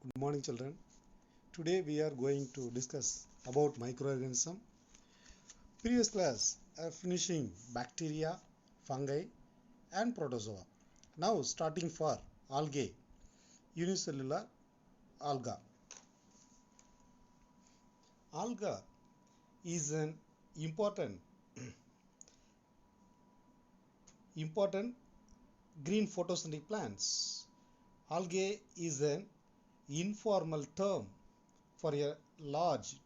Good morning, children. Today we are going to discuss about microorganism. Previous class finishing bacteria, fungi and protozoa. Now starting for algae, unicellular alga. Alga is an important green photosynthetic plants. Algae is an informal term for a large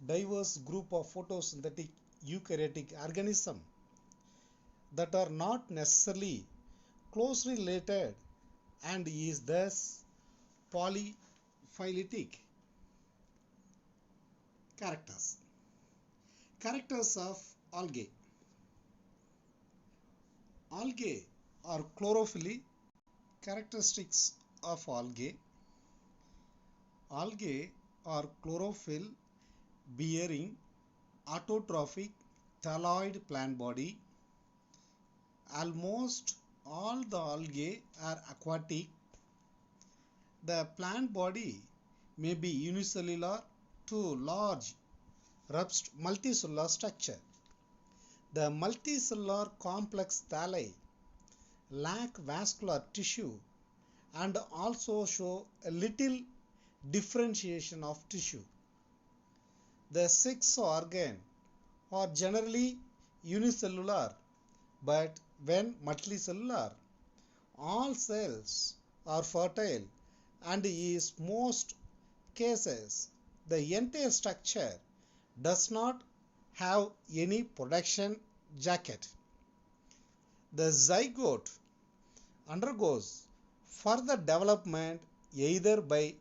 diverse group of photosynthetic eukaryotic organisms that are not necessarily closely related and is thus polyphyletic. Characters of algae. Algae are chlorophyll. Characteristics of algae. Algae are chlorophyll bearing autotrophic thalloid plant body. Almost all the algae are aquatic. The plant body may be unicellular to large multicellular structure. The multicellular complex thalli lack vascular tissue and also show a little differentiation of tissue. The six organs are generally unicellular, but when multicellular, all cells are fertile and in most cases the entire structure does not have any production jacket. The zygote undergoes further development either by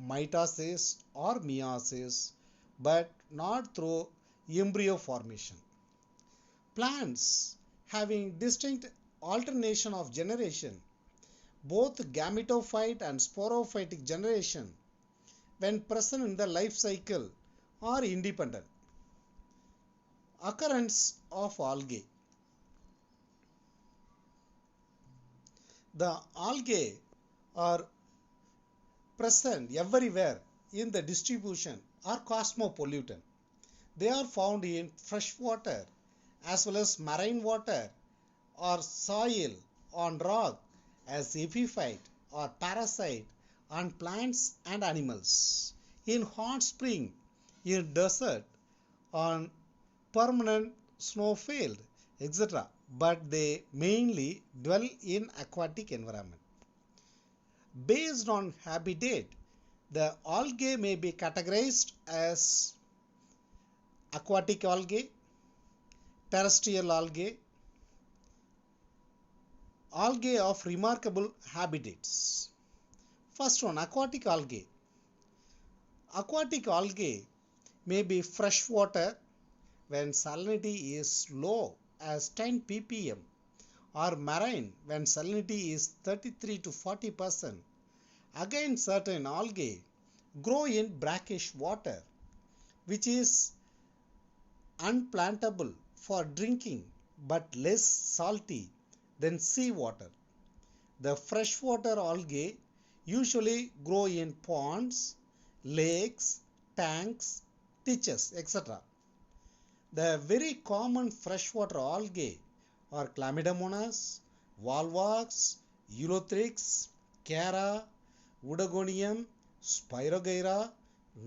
mitosis or meiosis, but not through embryo formation. Plants having distinct alternation of generation, both gametophyte and sporophytic generation, when present in the life cycle, are independent. Occurrence of algae. The algae are present everywhere in the distribution are cosmopolitan. They are found in fresh water as well as marine water or soil, on rock as epiphyte or parasite on plants and animals, in hot spring, in desert, on permanent snowfield, etc. But they mainly dwell in aquatic environment. Based on habitat, the algae may be categorized as aquatic algae, terrestrial algae, algae of remarkable habitats. First one, aquatic algae. Aquatic algae may be freshwater when salinity is low as 10 ppm, or marine when salinity is 33 to 40%. Again, certain algae grow in brackish water, which is unplantable for drinking but less salty than seawater. The freshwater algae usually grow in ponds, lakes, tanks, ditches, etc. The very common freshwater algae are Chlamydomonas, Volvox, Ulothrix, Chara, Oedogonium, Spirogyra,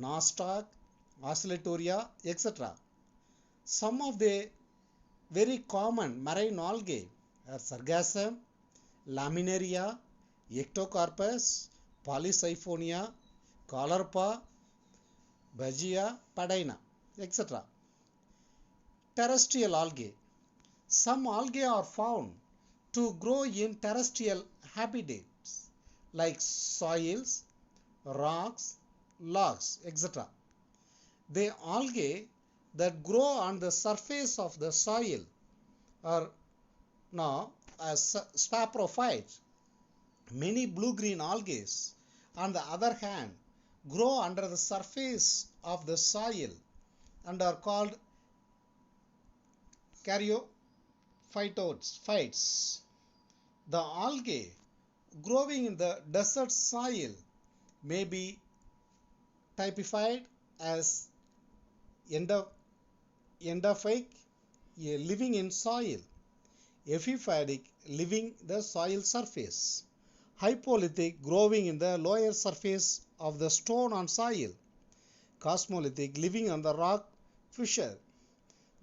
Nostoc, Oscillatoria, etc. Some of the very common marine algae are Sargassum, Laminaria, Ectocarpus, Polysiphonia, Caulerpa, Bagia, Padina, etc. Terrestrial algae. Some algae are found to grow in terrestrial habitats like soils, rocks, logs, etc. The algae that grow on the surface of the soil are now as saprophytes. Many blue-green algae, on the other hand, grow under the surface of the soil and are called caryophytes. The algae growing in the desert soil may be typified as endophytic, living in soil, epiphytic, living the soil surface, hypolithic, growing in the lower surface of the stone on soil, cosmolithic, living on the rock fissure,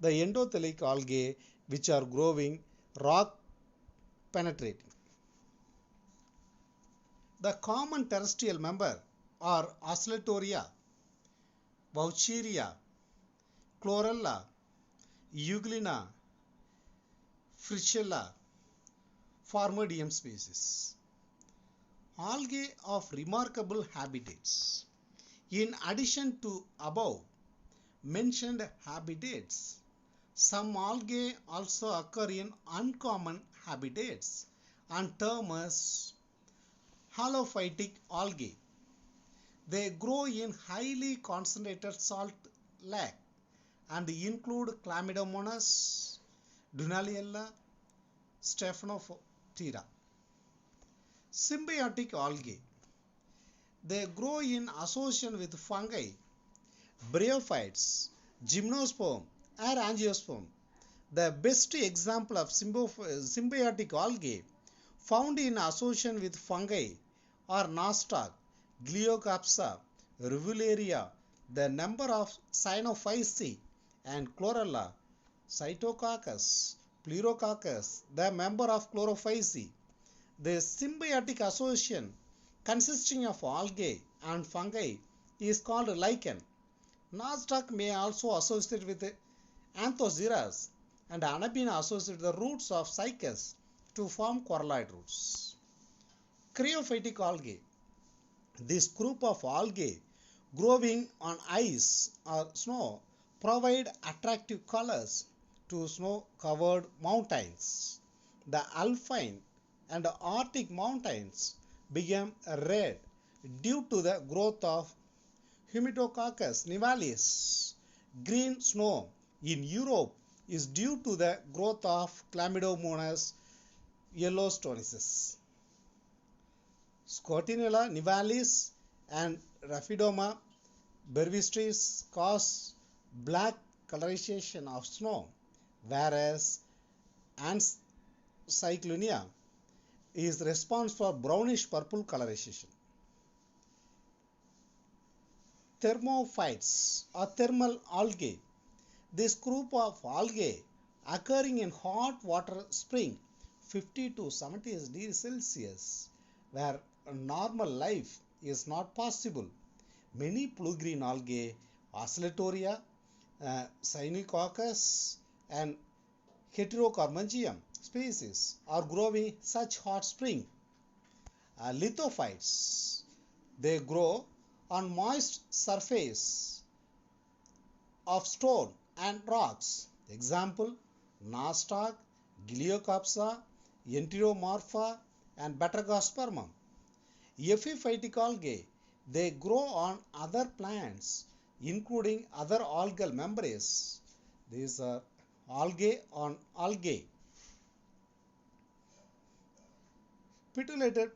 the endothelic algae, which are growing rock penetrating. The common terrestrial member are Oscillatoria, Vaucheria, Chlorella, Euglena, Fricella, Formodium species. Algae of remarkable habitats. In addition to above mentioned habitats, some algae also occur in uncommon habitats and termed as halophytic algae. They grow in highly concentrated salt lake and include Chlamydomonas, Dunaliella, Stephanoptera. Symbiotic algae. They grow in association with fungi, bryophytes, gymnosperm or angiosperm. The best example of symbiotic algae found in association with fungi are nostoc, Glycopsa, Rivularia, the number of Cyanophyceae, and Chlorella, Cytococcus, Pleurococcus, the member of Chlorophyceae. The symbiotic association consisting of algae and fungi is called lichen. Nostoc may also associate with Anthoxeras and Anabina associate the roots of Cycas to form coralloid roots. Cryophytic algae. This group of algae growing on ice or snow provide attractive colors to snow-covered mountains. The alpine and Arctic mountains became red due to the growth of Humidococcus nivalis. Green snow in Europe is due to the growth of Chlamydomonas yellowstonensis. Scotinella nivalis and Rhapidoma brevistis cause black colorization of snow, whereas Ancyclonia is responsible for brownish purple colorization. Thermophytes or thermal algae. This group of algae occurring in hot water spring 50 to 70 degrees Celsius where normal life is not possible. Many blue-green algae, Oscillatoria, Cyanococcus and Heterocormungium species are growing such hot spring. Lithophytes, they grow on moist surface of stone and rocks. Example, nostoc, Glycopsa, Enteromorpha and Batrachospermum. Epiphytic algae, they grow on other plants including other algal membranes. These are algae on algae. Petiolated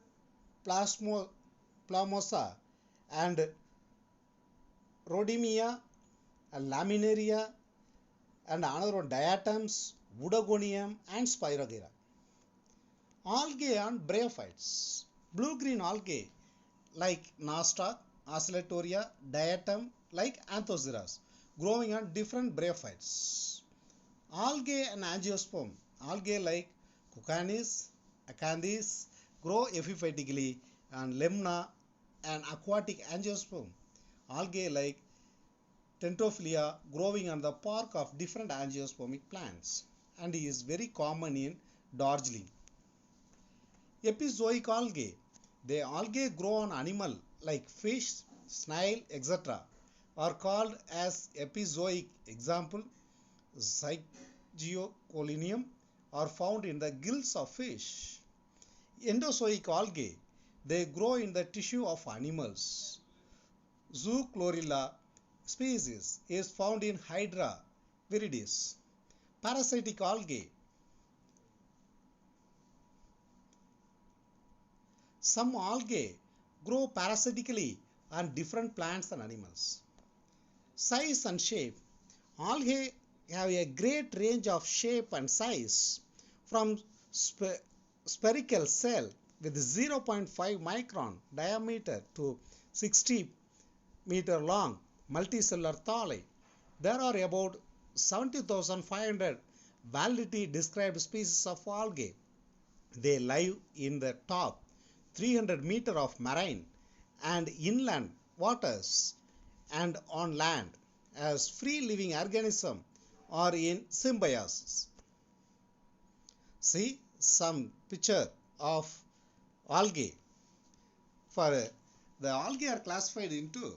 Plasmosa and Rhodymia and Laminaria and another one Diatoms, Woodogonium and Spirogyra. Algae and bryophytes. Blue-green algae like nostoc, Oscillatoria, Diatom like Anthoxeras growing on different bryophytes. Algae and angiosperm. Algae like Cucanis, Acanthis grow epiphytically and Lemna and aquatic angiosperm. Algae like Tentophilia growing on the bark of different angiospermic plants and is very common in Darjeeling. Epizoic algae. The algae grow on animal like fish, snail, etc. are called as epizoic. Example, Zygiocolinium are found in the gills of fish. Endozoic algae. They grow in the tissue of animals. Zoochlorella species is found in Hydra viridis. Parasitic algae. Some algae grow parasitically on different plants and animals. Size and shape. Algae have a great range of shape and size, from spherical cell with 0.5 micron diameter to 60-meter long multicellular thalli. There are about 70,500 validity described species of algae. They live in the top 300 meter of marine and inland waters and on land as free living organisms or in symbiosis. See some picture of algae. For the algae are classified into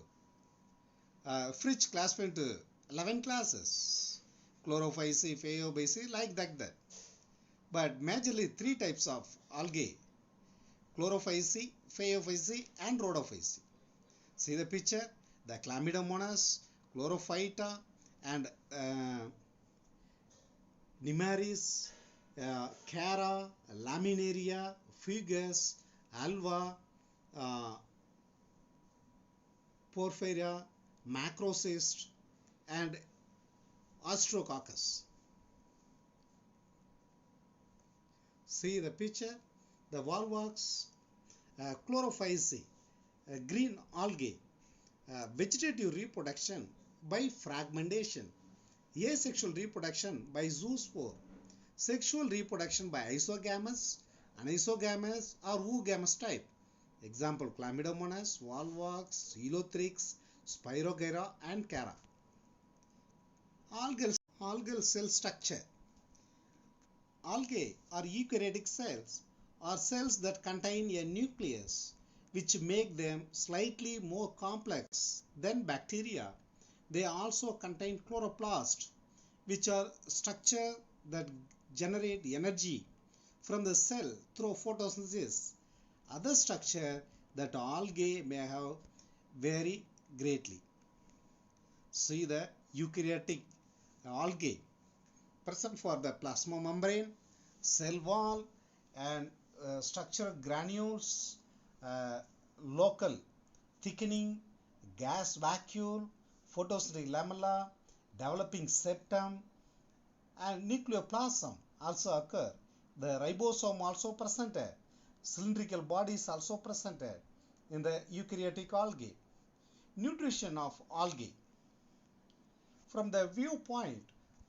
Fritsch classified into 11 classes: Chlorophyceae, Phaeophyceae, like that. But majorly three types of algae: Chlorophyceae, Phaeophyceae, and Rhodophyceae. See the picture: the Chlamydomonas, Chlorophyta, and Nimaris, Chara, Laminaria, Fugus, Alva, Porphyria, Macrocyst, and Astrococcus. See the picture: the Volvox, Chlorophyceae, green algae, vegetative reproduction by fragmentation, asexual reproduction by zoospore, sexual reproduction by isogamous, anisogamous, or oogamous type. Example: Chlamydomonas, Volvox, Elothrix, Spirogyra, and Chara. Algal cell structure. Algae are eukaryotic cells, or cells that contain a nucleus, which make them slightly more complex than bacteria. They also contain chloroplasts, which are structures that generate energy from the cell through photosynthesis. Other structures that algae may have vary greatly. See the eukaryotic algae present for the plasma membrane, cell wall, and structural granules, local thickening, gas vacuole, photosynthetic lamella, developing septum, and nucleoplasm also occur. The ribosome also presented. Cylindrical bodies also presented in the eukaryotic algae. Nutrition of algae. From the viewpoint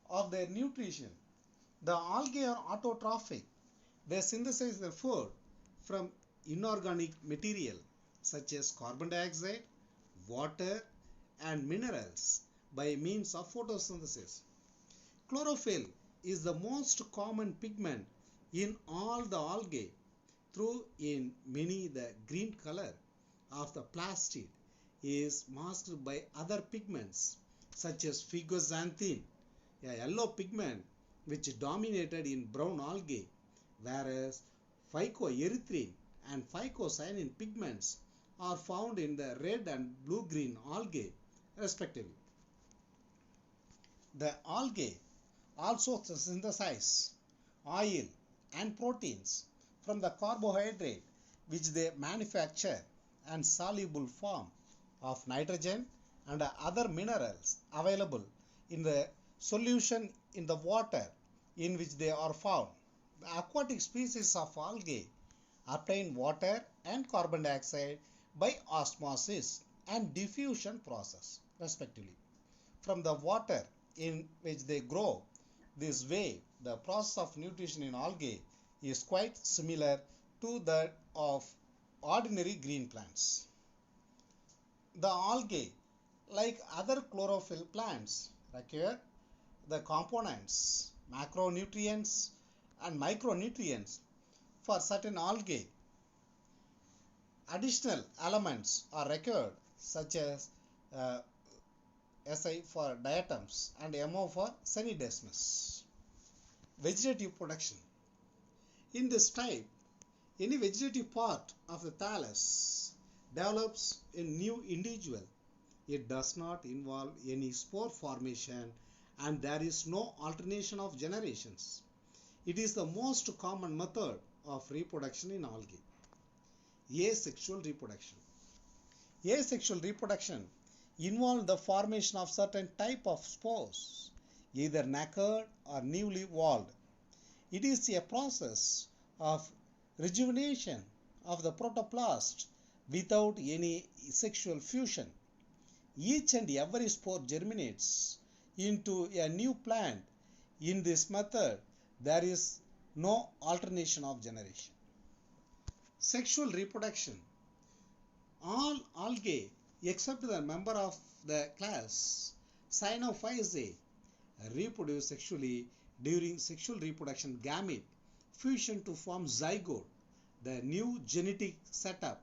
of their nutrition, the algae are autotrophic. They synthesize their food from inorganic material such as carbon dioxide, water, and minerals by means of photosynthesis. Chlorophyll is the most common pigment in all the algae, though in many the green color of the plastid is masked by other pigments such as phycoxanthin, a yellow pigment which dominated in brown algae, whereas phycoerythrin and phycocyanin pigments are found in the red and blue-green algae respectively. The algae also synthesize oil and proteins from the carbohydrate which they manufacture and soluble form of nitrogen and other minerals available in the solution in the water in which they are found. The aquatic species of algae obtain water and carbon dioxide by osmosis and diffusion process respectively from the water in which they grow. This way, the process of nutrition in algae is quite similar to that of ordinary green plants. The algae, like other chlorophyll plants, require the components, macronutrients and micronutrients. For certain algae, additional elements are required such as Si for diatoms and Mo for semidesmus. Vegetative production. In this type, any vegetative part of the thallus develops a new individual. It does not involve any spore formation and there is no alternation of generations. It is the most common method of reproduction in algae. Asexual reproduction. Asexual reproduction involves the formation of certain type of spores, either naked or newly walled. It is a process of rejuvenation of the protoplast without any sexual fusion. Each and every spore germinates into a new plant. In this method, there is no alternation of generation. Sexual reproduction. All algae except the member of the class Cyanophyceae reproduce sexually during sexual reproduction gamete fusion to form zygote. The new genetic setup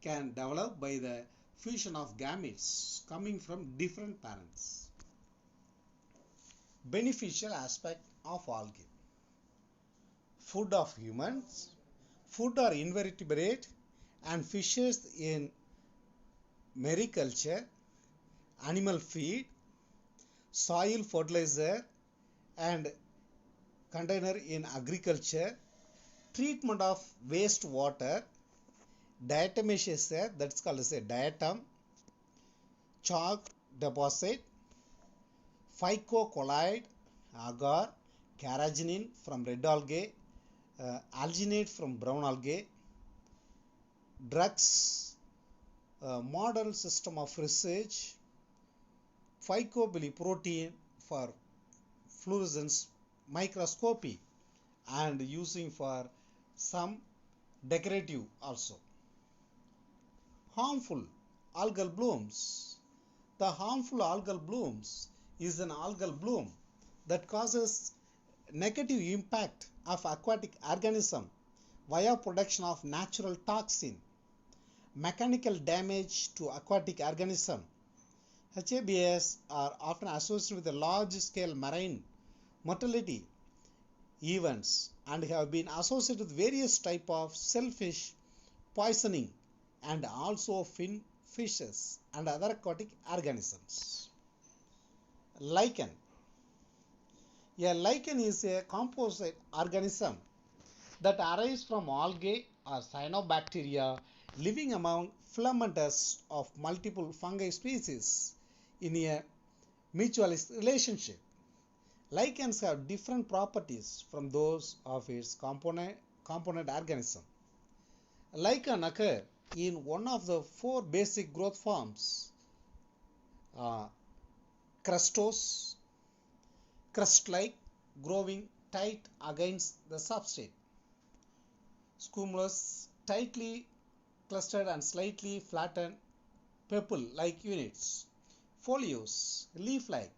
can develop by the fusion of gametes coming from different parents. Beneficial aspect of algae. Food of humans, food or invertebrate and fishes in mariculture, animal feed, soil fertilizer and container in agriculture, treatment of wastewater, diatomaceae, that's called as a diatom, chalk deposit, phycocolloid, agar, carrageenan from red algae, alginate from brown algae, drugs, model system of research, phycobiliprotein for fluorescence microscopy and using for some decorative also. Harmful algal blooms. The harmful algal blooms is an algal bloom that causes negative impact of aquatic organism via production of natural toxin, mechanical damage to aquatic organism. HABs are often associated with a large-scale marine mortality events and have been associated with various types of shellfish poisoning and also fin fishes and other aquatic organisms. Lichen. A lichen is a composite organism that arises from algae or cyanobacteria living among filamentous of multiple fungi species in a mutualist relationship. Lichens have different properties from those of its component organism. Lichen occur in one of the four basic growth forms: crustose, crust-like, growing tight against the substrate; squamous, tightly clustered and slightly flattened pupil-like units; foliose, leaf-like,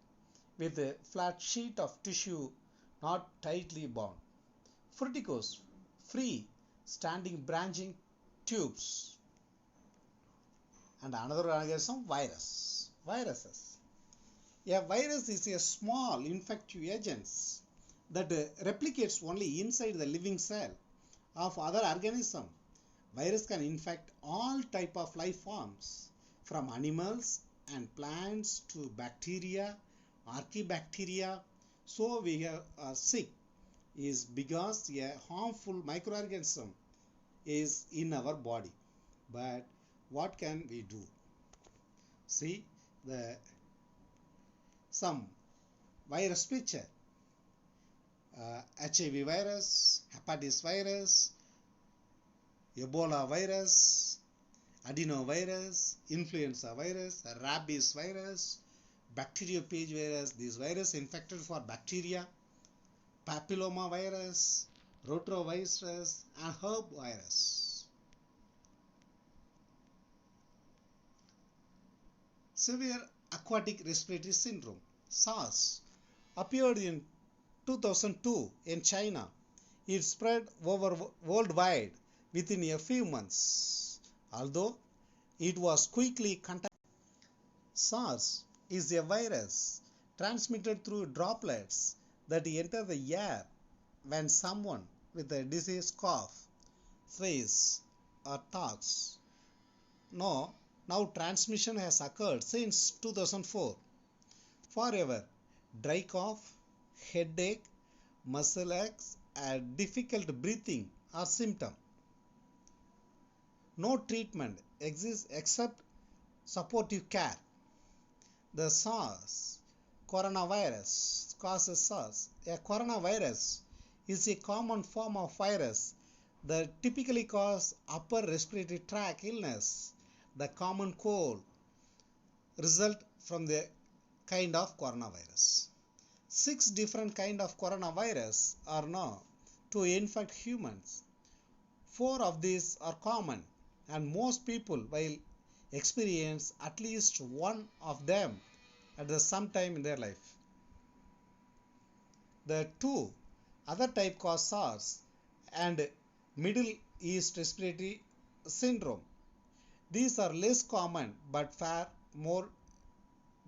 with a flat sheet of tissue not tightly bound; fruticose, free standing branching tubes. And another organism, viruses. A virus is a small infective agent that replicates only inside the living cell of other organism. Virus can infect all type of life forms from animals and plants to bacteria, archaebacteria. So we have sick is because a harmful microorganism is in our body. But what can we do? See some virus picture. HIV virus, hepatitis virus, Ebola virus, adenovirus, influenza virus, rabies virus, bacteriophage virus. These viruses infected for bacteria, papilloma virus, rotavirus, and herb virus. Severe aquatic respiratory syndrome, SARS, appeared in 2002 in China. It spread over worldwide within a few months, although it was quickly contagious. SARS is a virus transmitted through droplets that enter the air when someone with a disease cough, sneeze, or talks. Now transmission has occurred since 2004. Forever, dry cough, headache, muscle aches, and difficult breathing are symptoms. No treatment exists except supportive care. The SARS coronavirus causes SARS. A coronavirus is a common form of virus that typically cause upper respiratory tract illness. The common cold result from the kind of coronavirus. 6 different kind of coronavirus are known to infect humans. 4 of these are common, and most people will experience at least one of them at some time in their life. The 2 other type cause SARS and Middle East Respiratory Syndrome. These are less common but far more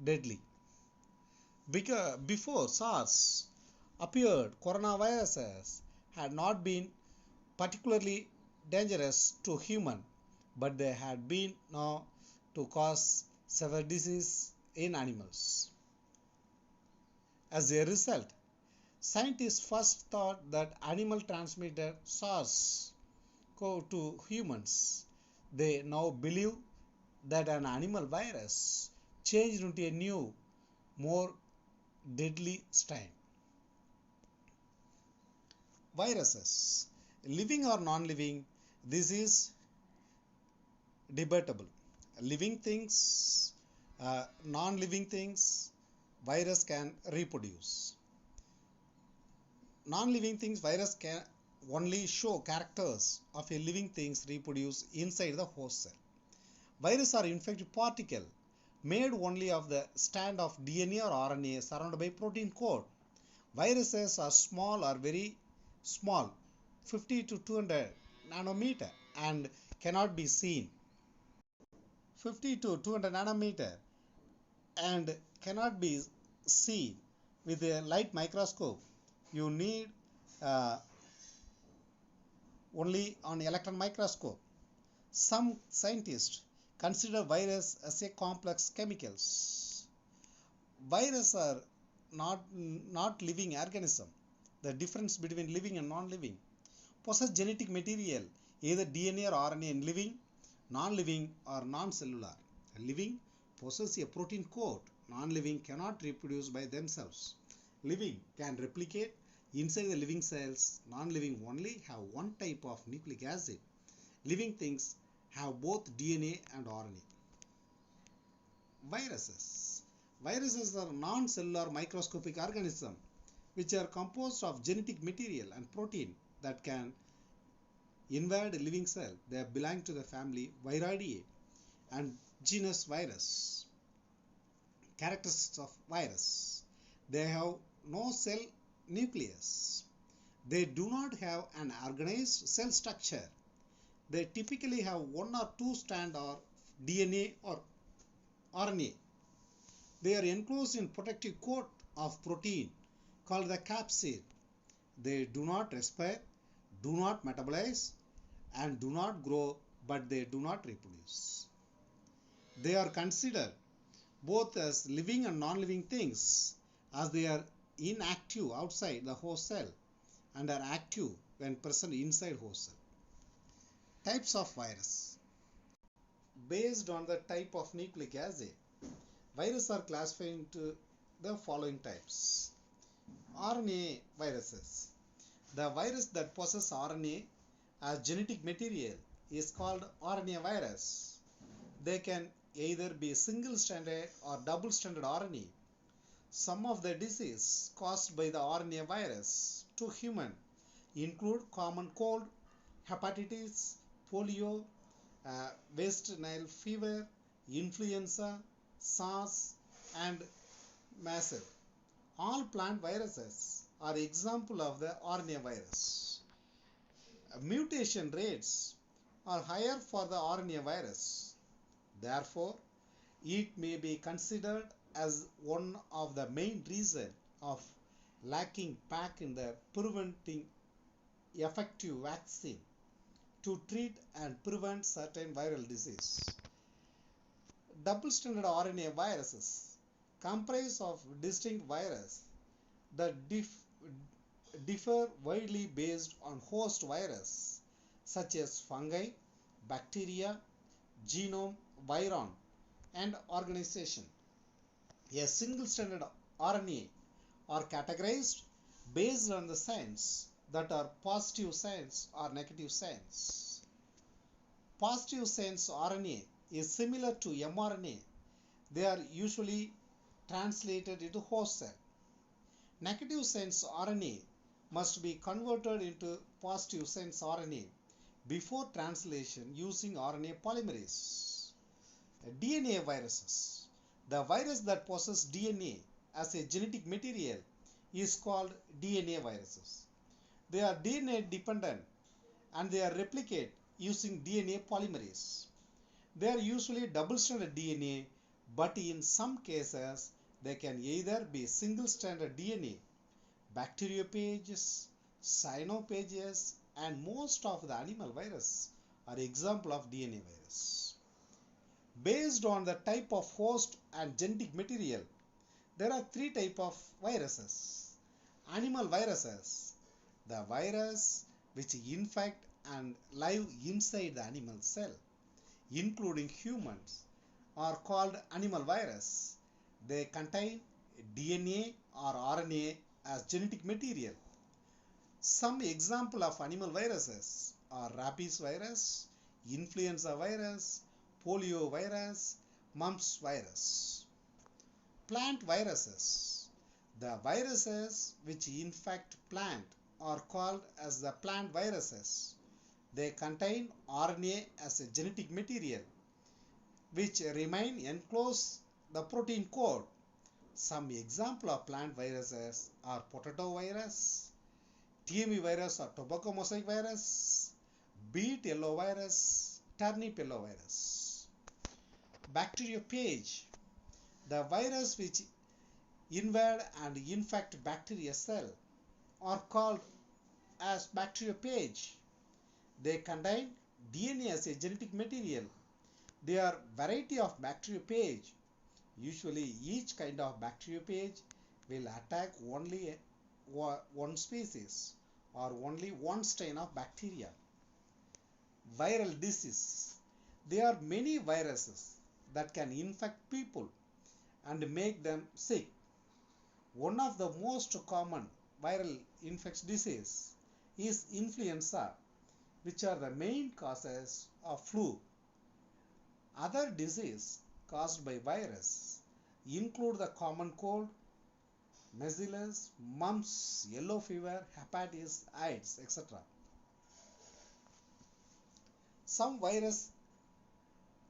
deadly. Before SARS appeared, coronaviruses had not been particularly dangerous to human, but they had been known to cause severe disease in animals. As a result, scientists first thought that animal transmitted SARS to humans. They now believe that an animal virus changed into a new, more deadly strain. Viruses, living or non-living, this is debatable. Living things, non-living things, virus can reproduce. Non-living things, virus can only show characters of a living things reproduce inside the host cell. Virus are infected particle made only of the strand of DNA or RNA surrounded by protein coat. Viruses are small or very small, 50 to 200 nanometer, and cannot be seen. 50 to 200 nanometer and cannot be seen with a light microscope. You need only on electron microscope. Some scientists consider virus as a complex chemicals. Viruses are not living organism. The difference between living and non-living possess genetic material, either DNA or RNA in living, non-living or non-cellular. Living possess a protein coat. Non-living cannot reproduce by themselves. Living can replicate inside the living cells. Non-living only have one type of nucleic acid. Living things have both DNA and RNA. Viruses. Viruses are non-cellular microscopic organisms which are composed of genetic material and protein that can invade a living cell. They belong to the family Viridae and genus virus. Characteristics of virus. They have no cell nucleus. They do not have an organized cell structure. They typically have 1 or 2 strands of DNA or RNA. They are enclosed in protective coat of protein called the capsid. They do not respire, do not metabolize, and do not grow, but they do not reproduce. They are considered both as living and non-living things, as they are inactive outside the host cell and are active when present inside host cell. Types of virus. Based on the type of nucleic acid, viruses are classified into the following types. RNA viruses. The virus that possesses RNA as genetic material is called RNA virus. They can either be single-stranded or double-stranded RNA. Some of the diseases caused by the RNA virus to human include common cold, hepatitis, polio, West Nile fever, influenza, SARS, and measles. All plant viruses are example of the RNA virus. Mutation rates are higher for the RNA virus. Therefore, it may be considered as one of the main reasons of lacking back in the preventing effective vaccine to treat and prevent certain viral disease. Double-stranded RNA viruses comprise of distinct viruses that differ widely based on host virus, such as fungi, bacteria, genome, viron, and organization. A single-stranded RNA are categorized based on the signs that are positive signs or negative signs. Positive signs RNA is similar to mRNA. They are usually translated into host cell. Negative sense RNA must be converted into positive sense RNA before translation using RNA polymerase. DNA viruses. The virus that possesses DNA as a genetic material is called DNA viruses. They are DNA dependent and they are replicate using DNA polymerase. They are usually double-stranded DNA, but in some cases they can either be single-stranded DNA. Bacteriophages, cyanophages, and most of the animal viruses are example of DNA virus. Based on the type of host and genetic material, there are three types of viruses. Animal viruses, the virus which infect and live inside the animal cell, including humans, are called animal virus. They contain DNA or RNA as genetic material. Some example of animal viruses are rabies virus, influenza virus, polio virus, mumps virus. Plant viruses. The viruses which infect plant are called as the plant viruses. They contain RNA as a genetic material which remain enclosed the protein code. Some example of plant viruses are potato virus, TME virus or tobacco mosaic virus, beet yellow virus, turnip yellow virus. Bacteriophage. The virus which invade and infect bacteria cell are called as bacteriophage. They contain DNA as a genetic material. There are variety of bacteriophage. Usually each kind of bacteriophage will attack only one species or only one strain of bacteria. Viral disease. There are many viruses that can infect people and make them sick. One of the most common viral infectious disease is influenza, which are the main causes of flu. Other diseases caused by virus include the common cold, measles, mumps, yellow fever, hepatitis, AIDS, etc. Some virus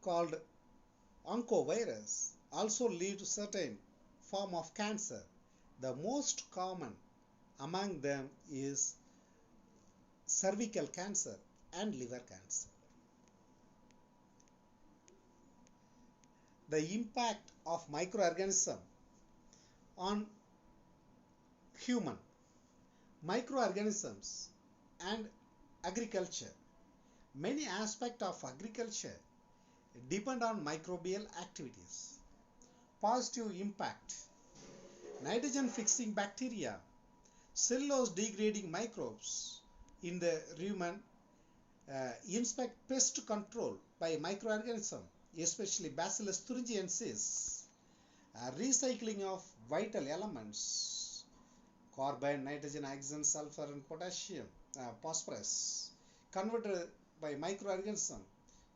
called oncovirus also lead to certain form of cancer. The most common among them is cervical cancer and liver cancer. The impact of microorganism on human, microorganisms and agriculture. Many aspects of agriculture depend on microbial activities. Positive impact. Nitrogen fixing bacteria, cellulose degrading microbes in the rumen, inspect pest control by microorganisms, especially Bacillus thuringiensis, recycling of vital elements, carbon, nitrogen, oxygen, sulfur and potassium, phosphorus, converted by microorganism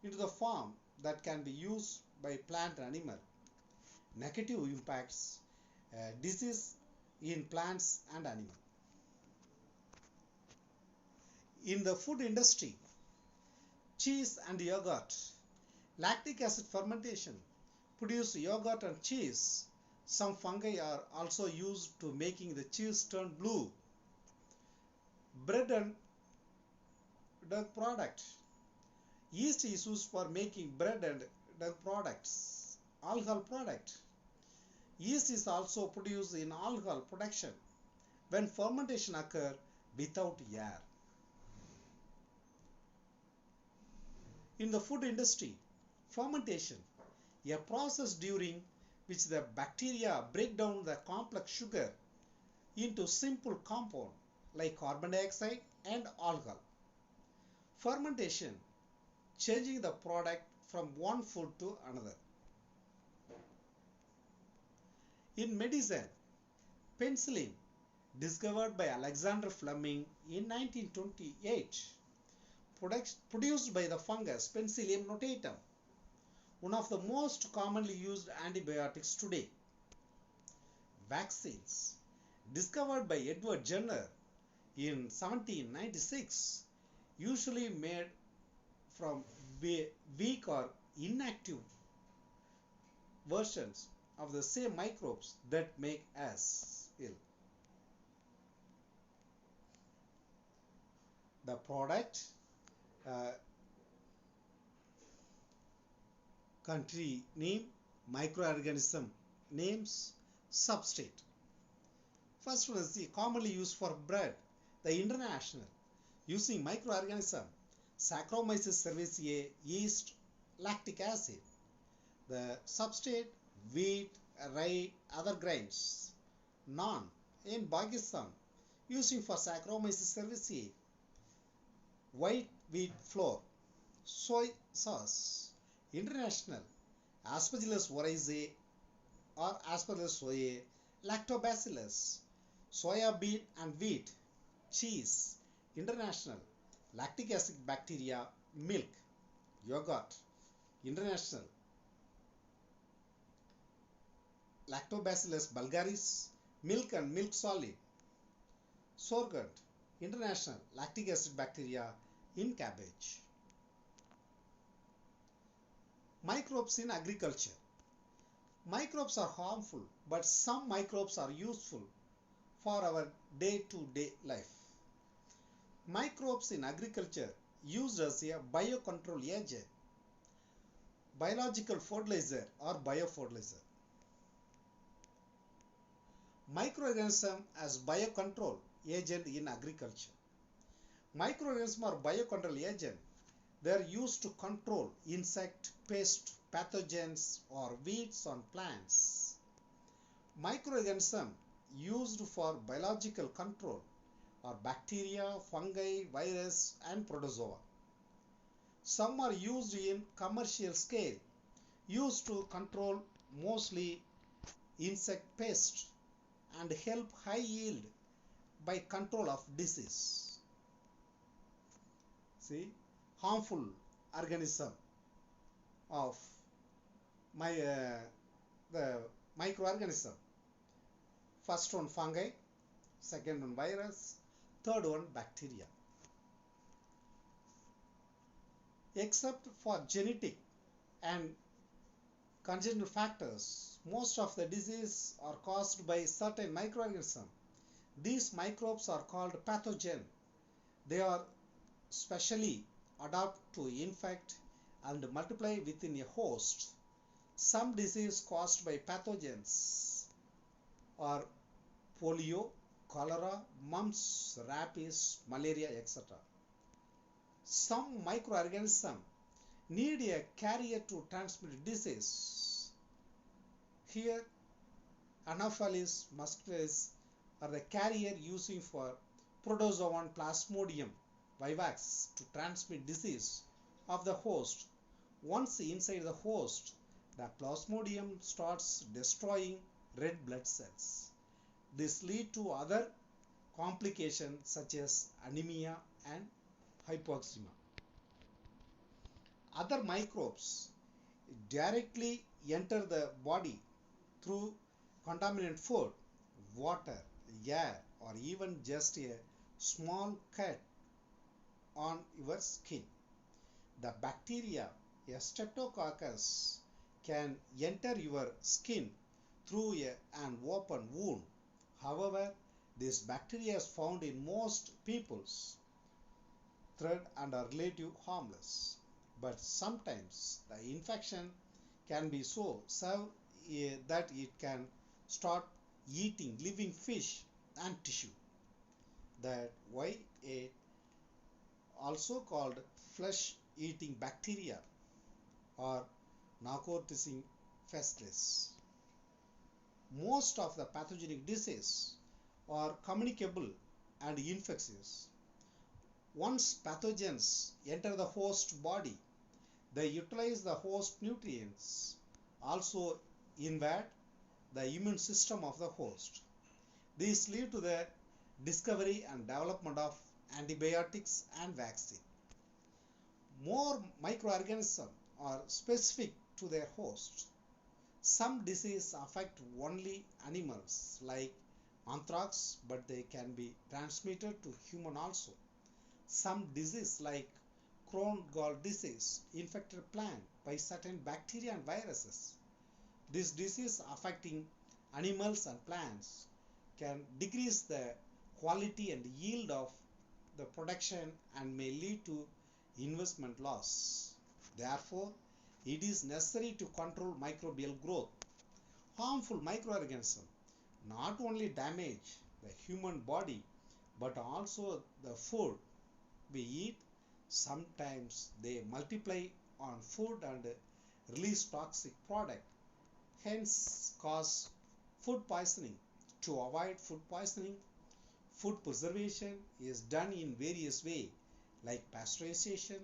into the form that can be used by plant and animal. Negative impacts, disease in plants and animal. In the food industry, cheese and yogurt, lactic acid fermentation produce yogurt and cheese. Some fungi are also used to making the cheese turn blue. Bread and dairy product. Yeast is used for making bread and dairy products. Alcohol product. Yeast is also produced in alcohol production when fermentation occurs without air. In the food industry, fermentation, a process during which the bacteria break down the complex sugar into simple compound like carbon dioxide and alcohol. Fermentation, changing the product from one food to another. In medicine, penicillin, discovered by Alexander Fleming in 1928, produced by the fungus Penicillium notatum, one of the most commonly used antibiotics today. Vaccines, discovered by Edward Jenner in 1796, usually made from weak or inactive versions of the same microbes that make us ill. The product, uh, country name, microorganism names, substrate. First one is the commonly used for bread, the international, using microorganism Saccharomyces cerevisiae, yeast, lactic acid. The substrate, wheat, rye, other grains. Naan in Pakistan, using for Saccharomyces cerevisiae, white wheat flour. Soy sauce, international, Aspergillus oryzae or Aspergillus soyae, lactobacillus. Soya bean and wheat, cheese, international, lactic acid bacteria, milk, yogurt, international, Lactobacillus bulgaris, milk and milk solid. Sorghum, international, lactic acid bacteria in cabbage. Microbes in agriculture. Microbes are harmful, but some microbes are useful for our day-to-day life. Microbes in agriculture used as a biocontrol agent, biological fertilizer or biofertilizer. Microorganism as biocontrol agent in agriculture. Microorganisms are biocontrol agent. They are used to control insect, pest, pathogens or weeds on plants. Microorganisms used for biological control are bacteria, fungi, virus and protozoa. Some are used in commercial scale, used to control mostly insect pests and help high yield by control of disease. See, harmful organism of the microorganism. First one fungi, second one virus, third one bacteria. Except for genetic and congenital factors, most of the diseases are caused by certain microorganisms. These microbes are called pathogen. They are specially adapted to infect and multiply within a host. Some diseases caused by pathogens are polio, cholera, mumps, rabies, malaria, etc. Some microorganisms need a carrier to transmit disease. Here, Anopheles muscaris are the carrier using for protozoan Plasmodium vivax to transmit disease of the host. Once inside the host, the Plasmodium starts destroying red blood cells. This leads to other complications such as anemia and hypoxemia. Other microbes directly enter the body through contaminated food, water, air, or even just a small cut on your skin. The bacteria, a streptococcus, can enter your skin through an open wound. However, this bacteria is found in most people's thread and are relatively harmless. But sometimes the infection can be so severe that it can start eating living fish and tissue. That why a also called flesh-eating bacteria or Narcoticin facilis. Most of the pathogenic diseases are communicable and infectious. Once pathogens enter the host body, they utilize the host nutrients, also invade the immune system of the host. These lead to the discovery and development of antibiotics and vaccine. More microorganisms are specific to their host. Some diseases affect only animals like anthrax, but they can be transmitted to human also. Some disease like Crohn's gall disease infected plant by certain bacteria and viruses. This disease affecting animals and plants can decrease the quality and yield of the production and may lead to investment loss. Therefore, it is necessary to control microbial growth. Harmful microorganisms not only damage the human body but also the food we eat. Sometimes they multiply on food and release toxic product, hence cause food poisoning. To avoid food poisoning, food preservation is done in various ways like pasteurization,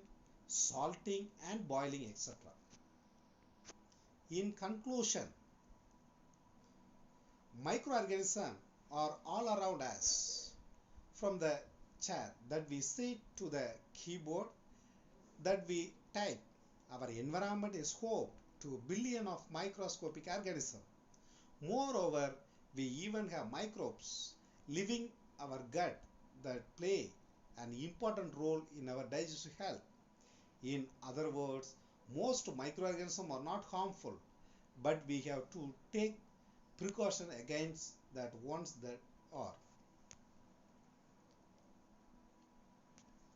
salting and boiling, etc. In conclusion, microorganisms are all around us, from the chair that we sit to the keyboard that we type. Our environment is home to billions of microscopic organisms. Moreover, we even have microbes living our gut that play an important role in our digestive health. In other words, most microorganisms are not harmful, but we have to take precaution against that ones that are.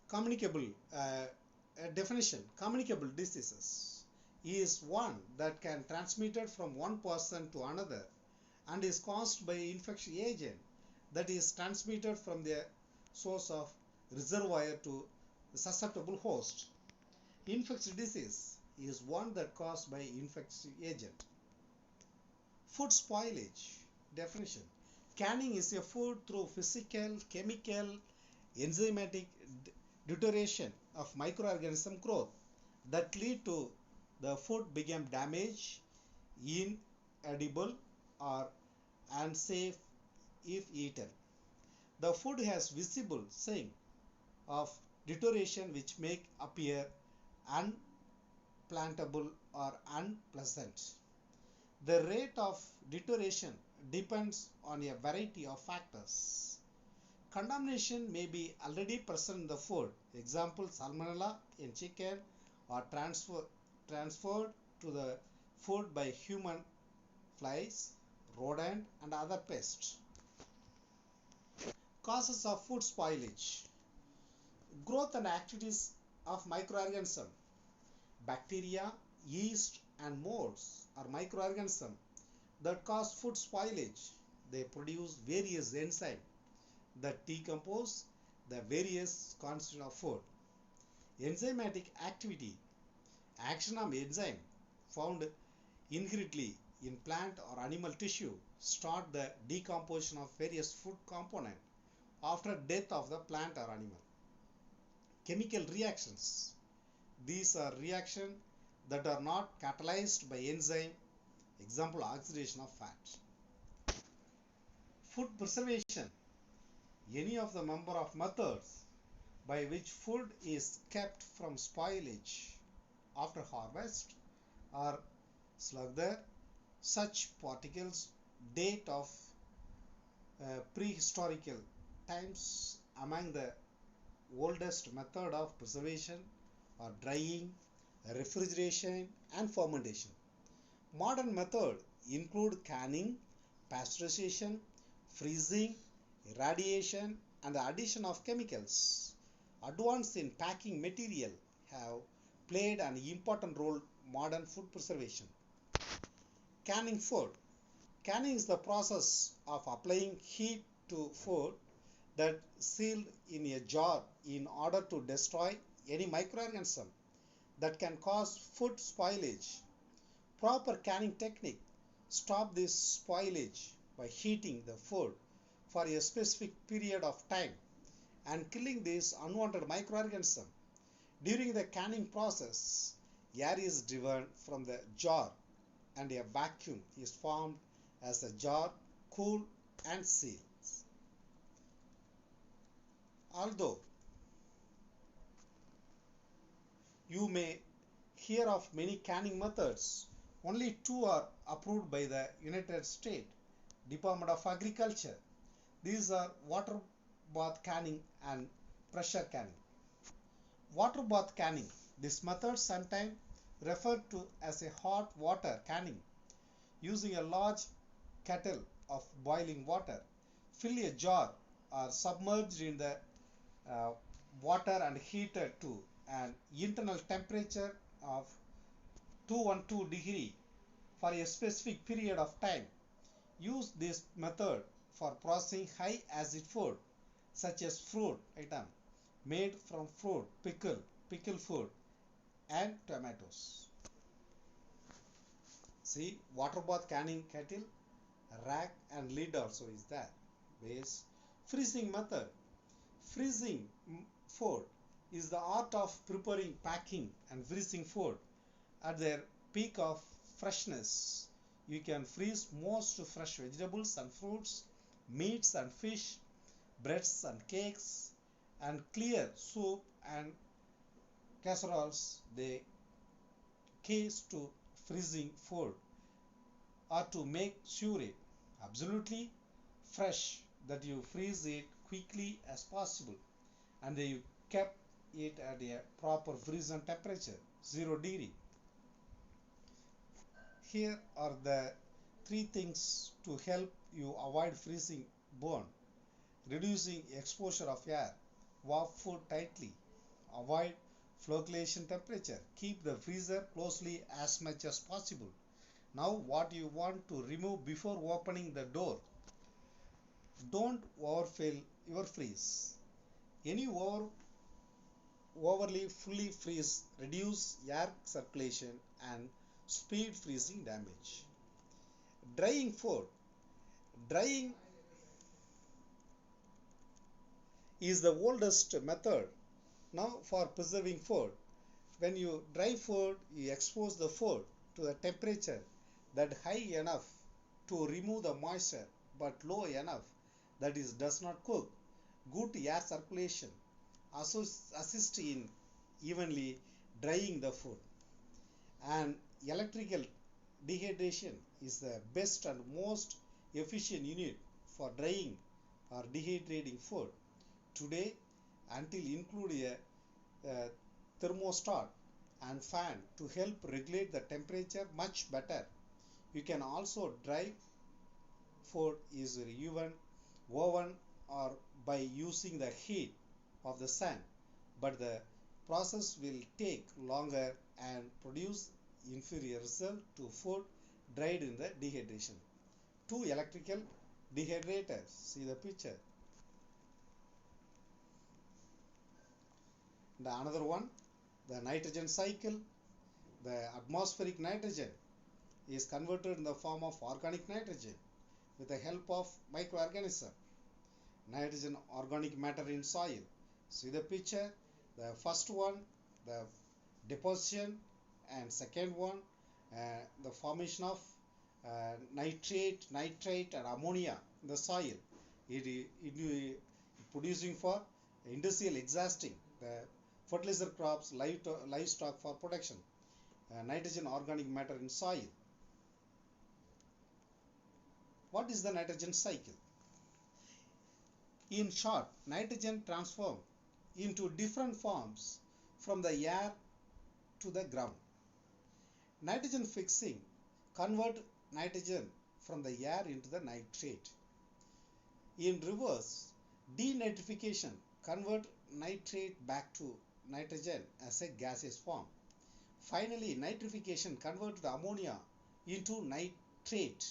Communicable definition: communicable diseases is one that can transmitted from one person to another and is caused by infectious agent that is transmitted from the source of reservoir to the susceptible host. Infectious disease is one that caused by infectious agent. Food spoilage definition: canning is a food through physical, chemical, enzymatic deterioration of microorganism growth that lead to the food become damaged, inedible or unsafe if eaten. The food has visible sign of deterioration which make appear unpalatable or unpleasant. The rate of deterioration depends on a variety of factors. Contamination may be already present in the food. Example, salmonella in chicken or transferred to the food by human flies, rodent and other pests. Causes of food spoilage: growth and activities of microorganisms. Bacteria, yeast and molds are microorganisms that cause food spoilage. They produce various enzymes that decompose the various constituents of food. Enzymatic activity: action of enzyme found inherently in plant or animal tissue start the decomposition of various food components after death of the plant or animal. Chemical reactions: these are reactions that are not catalyzed by enzyme. Example, oxidation of fat. Food preservation: any of the number of methods by which food is kept from spoilage after harvest are slaughter. Such particles date of prehistorical times. Among the oldest method of preservation are drying, refrigeration and fermentation. Modern methods include canning, pasteurization, freezing, irradiation and the addition of chemicals. Advances in packing material have played an important role in modern food preservation. Canning food: canning is the process of applying heat to food that sealed in a jar in order to destroy any microorganism that can cause food spoilage. Proper canning technique stop this spoilage by heating the food for a specific period of time and killing these unwanted microorganisms. During the canning process, air is driven from the jar and a vacuum is formed as a jar, cool and seals. Although you may hear of many canning methods, only two are approved by the United States Department of Agriculture. These are water bath canning and pressure canning. Water bath canning. This method sometimes referred to as a hot water canning, using a large kettle of boiling water. Fill a jar or submerged in the uh, water and heated to an internal temperature of 212 degree for a specific period of time. Use this method for processing high acid food such as fruit item made from fruit, pickle food and tomatoes. See, water bath canning kettle, rack and lid also is there. Base. Freezing method. Freezing food is the art of preparing, packing and freezing food at their peak of freshness. You can freeze most fresh vegetables and fruits, meats and fish, breads and cakes, and clear soup and casseroles. The keys to freezing food are to make sure it absolutely fresh, that you freeze it quickly as possible, and that you kept it at a proper freezing temperature, 0 degree. Here are the three things to help you avoid freezing burn. Reducing exposure of air. Warp food tightly. Avoid flocculation temperature. Keep the freezer closely as much as possible. Now what you want to remove before opening the door. Don't overfill your freeze. Any overly fully freeze reduce air circulation and speed freezing damage. Drying food. Drying is the oldest method now for preserving food. When you dry food, you expose the food to a temperature that high enough to remove the moisture but low enough that it does not cook. Good air circulation assists in evenly drying the food. And electrical dehydration is the best and most efficient unit for drying or dehydrating food. Today, until include a thermostat and fan to help regulate the temperature much better. You can also dry food is even oven or by using the heat of the sun, but the process will take longer and produce inferior result to food dried in the dehydration. Two electrical dehydrators. See the picture. The another one, the nitrogen cycle. The atmospheric nitrogen is converted in the form of organic nitrogen with the help of microorganism. Nitrogen organic matter in soil. See the picture. The first one, the deposition, and second one, the formation of nitrate, nitrite, and ammonia in the soil. It producing for industrial exhausting the fertilizer crops, livestock for production. Nitrogen organic matter in soil. What is the nitrogen cycle? In short, nitrogen transforms into different forms from the air to the ground. Nitrogen fixing convert nitrogen from the air into the nitrate. In reverse, denitrification convert nitrate back to nitrogen as a gaseous form. Finally, nitrification converts the ammonia into nitrate.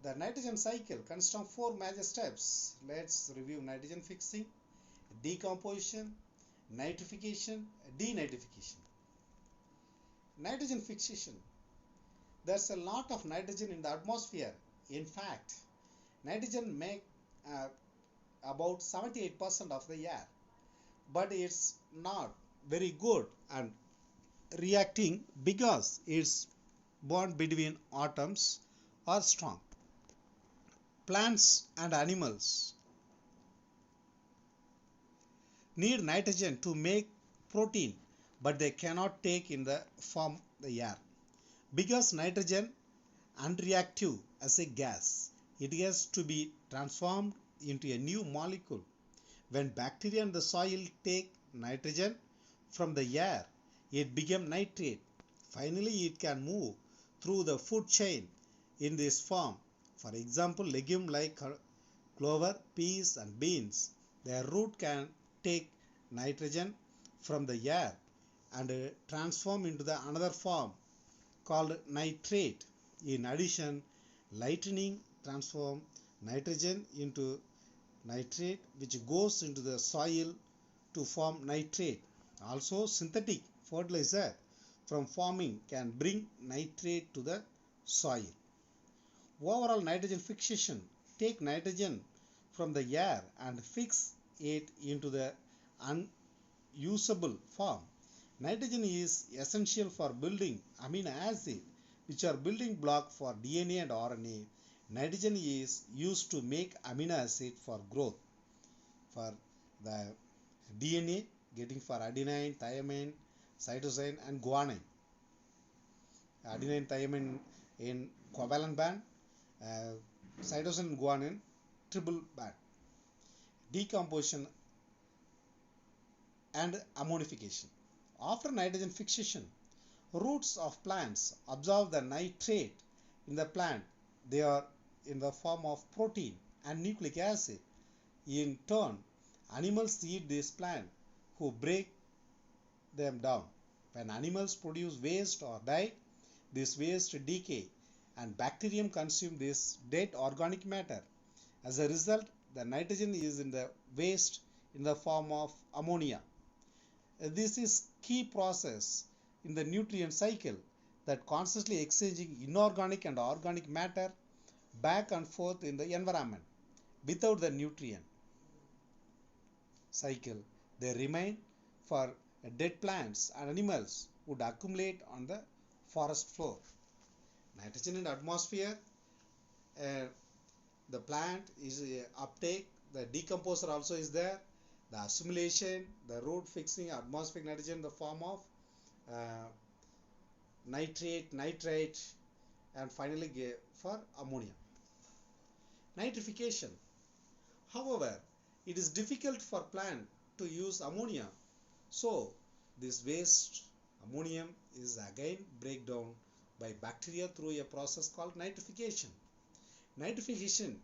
The nitrogen cycle consists of four major steps. Let's review: nitrogen fixing, decomposition, nitrification, denitrification. Nitrogen fixation. There's a lot of nitrogen in the atmosphere. In fact, nitrogen makes about 78% of the air, but it's not very good and reacting because it's bond between atoms are strong. Plants and animals need nitrogen to make protein, but they cannot take in the form the air. Because nitrogen unreactive as a gas, it has to be transformed into a new molecule. When bacteria in the soil take nitrogen from the air, it becomes nitrate. Finally, it can move through the food chain in this form. For example, legumes like clover, peas and beans, their root can take nitrogen from the air and transform into the another form called nitrate. In addition, lightning transforms nitrogen into nitrate, which goes into the soil to form nitrate. Also, synthetic fertilizer from farming can bring nitrate to the soil. Overall nitrogen fixation: take nitrogen from the air and fix it into the unusable form. Nitrogen is essential for building amino acid, which are building block for DNA and RNA. Nitrogen is used to make amino acid for growth. For the DNA, getting for adenine, thymine, cytosine and guanine. Adenine, thymine in covalent band, cytosine and guanine triple band. Decomposition and ammonification. After nitrogen fixation, roots of plants absorb the nitrate in the plant. They are in the form of protein and nucleic acid. In turn, animals eat this plant who break them down. When animals produce waste or die, this waste decay and bacterium consume this dead organic matter. As a result, the nitrogen is in the waste in the form of ammonia. This is key process in the nutrient cycle that constantly exchanging inorganic and organic matter back and forth in the environment. Without the nutrient cycle, they remain for dead plants and animals would accumulate on the forest floor. Nitrogen in the atmosphere, uh, the plant is uptake, the decomposer also is there, the assimilation, the root fixing atmospheric nitrogen in the form of uh, nitrate, nitrite, and finally for ammonia. Nitrification. However, it is difficult for plant to use ammonia, so this waste ammonium is again breakdown by bacteria through a process called nitrification. Nitrification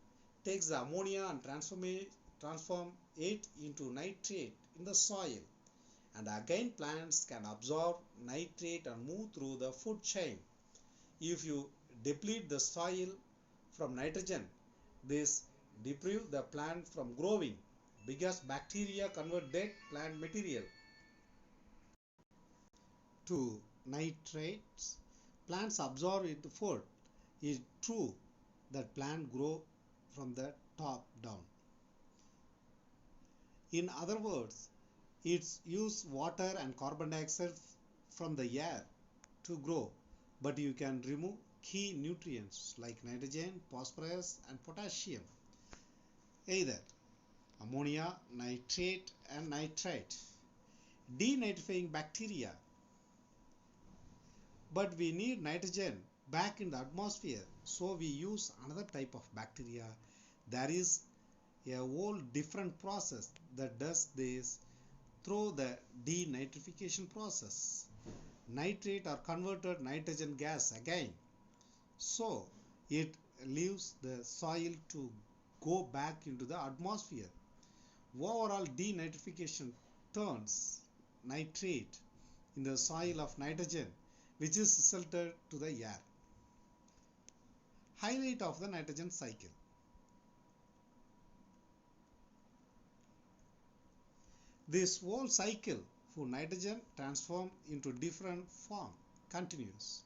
takes the ammonia and transform it into nitrate in the soil, and again plants can absorb nitrate and move through the food chain. If you deplete the soil from nitrogen, this deprives the plant from growing because bacteria convert dead plant material to nitrates. Plants absorb into food. It is true that plants grow from the top down. In other words, it's use water and carbon dioxide from the air to grow, but you can remove key nutrients like nitrogen, phosphorus and potassium, either ammonia, nitrate and nitrite. Denitrifying bacteria. But we need nitrogen back in the atmosphere, so we use another type of bacteria. There is a whole different process that does this through the denitrification process. Nitrate are converted nitrogen gas again, so it leaves the soil to go back into the atmosphere. Overall denitrification turns nitrate in the soil of nitrogen, which is resulted to the air. Highlight of the nitrogen cycle. This whole cycle for nitrogen transformed into different form continues.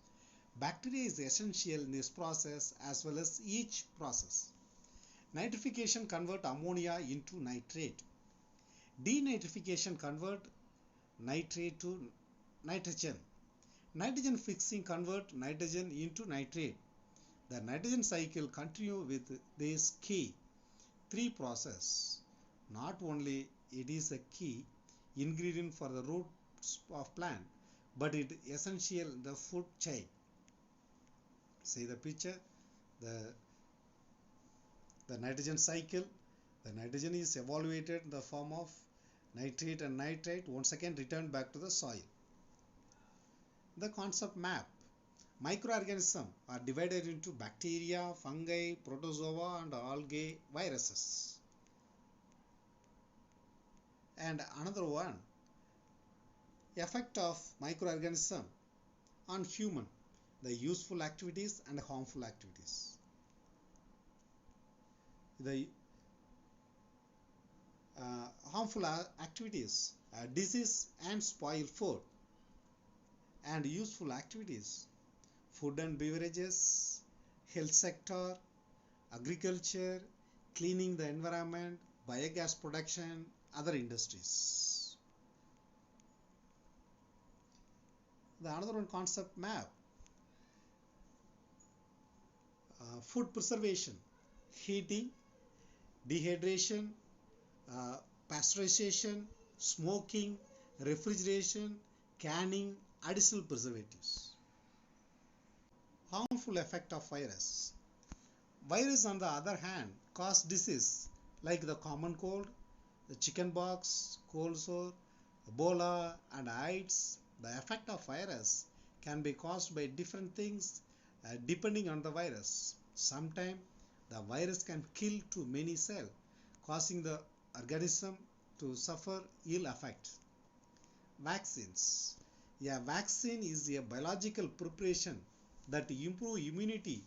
Bacteria is essential in this process as well as each process. Nitrification convert ammonia into nitrate. Denitrification convert nitrate to nitrogen. Nitrogen fixing convert nitrogen into nitrate. The nitrogen cycle continue with this key three process. Not only it is a key ingredient for the roots of plant, but it essential in the food chain. See the picture, the nitrogen cycle. The nitrogen is evaluated in the form of nitrate and nitrite, once again returned back to the soil. The concept map. Microorganisms are divided into bacteria, fungi, protozoa and algae, viruses. And another one, effect of microorganism on human, the useful activities and harmful activities. The harmful activities, disease and spoil food, and useful activities, food and beverages, health sector, agriculture, cleaning the environment, biogas production, other industries. The another one concept map, food preservation, heating, dehydration, pasteurization, smoking, refrigeration, canning, additional preservatives. Harmful effect of virus. Virus on the other hand cause disease like the common cold, the chickenpox, cold sore, Ebola and AIDS. The effect of virus can be caused by different things depending on the virus. Sometimes the virus can kill too many cells, causing the organism to suffer ill effect. Vaccines. A vaccine is a biological preparation that improve immunity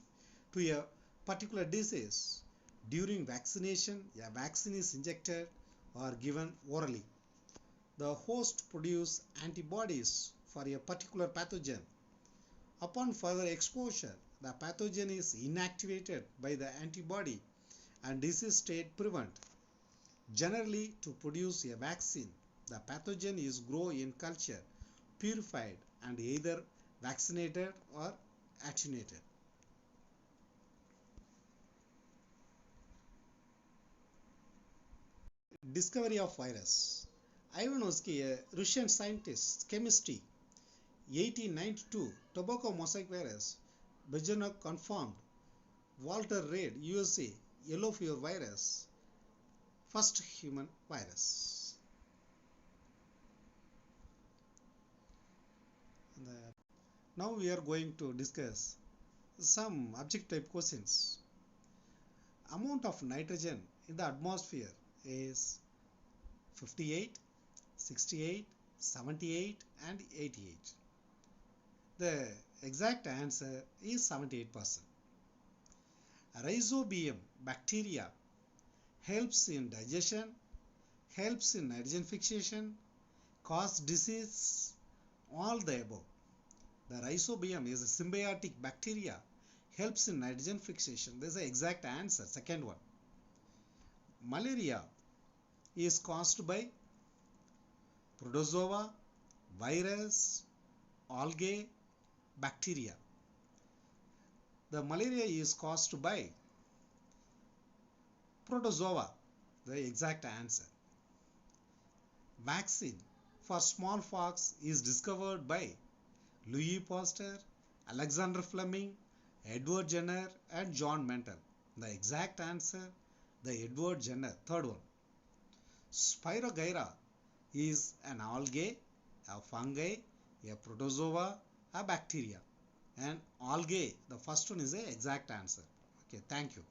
to a particular disease. During vaccination, a vaccine is injected or given orally. The host produces antibodies for a particular pathogen. Upon further exposure, the pathogen is inactivated by the antibody and disease state prevent. Generally, to produce a vaccine, the pathogen is grown in culture, purified and either vaccinated or attenuated. Discovery of virus. Ivanovsky, a Russian scientist, chemistry, 1892, tobacco mosaic virus, Bejonoc confirmed, Walter Reed, USA, yellow fever virus, first human virus. Now we are going to discuss some object type questions. Amount of nitrogen in the atmosphere is 58, 68, 78 and 88. The exact answer is 78%. Rhizobium bacteria helps in digestion, helps in nitrogen fixation, cause disease, all the above. The rhizobium is a symbiotic bacteria, helps in nitrogen fixation. This is the exact answer, second one. Malaria is caused by protozoa, virus, algae, bacteria. The malaria is caused by protozoa, the exact answer. Vaccine for smallpox is discovered by Louis Pasteur, Alexander Fleming, Edward Jenner and John Mental. The exact answer, the Edward Jenner, third one. Spirogyra is an algae, a fungi, a protozoa, a bacteria. And algae, the first one is the exact answer. Okay, thank you.